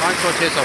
500-600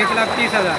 1,30,000۔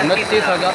29,000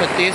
36۔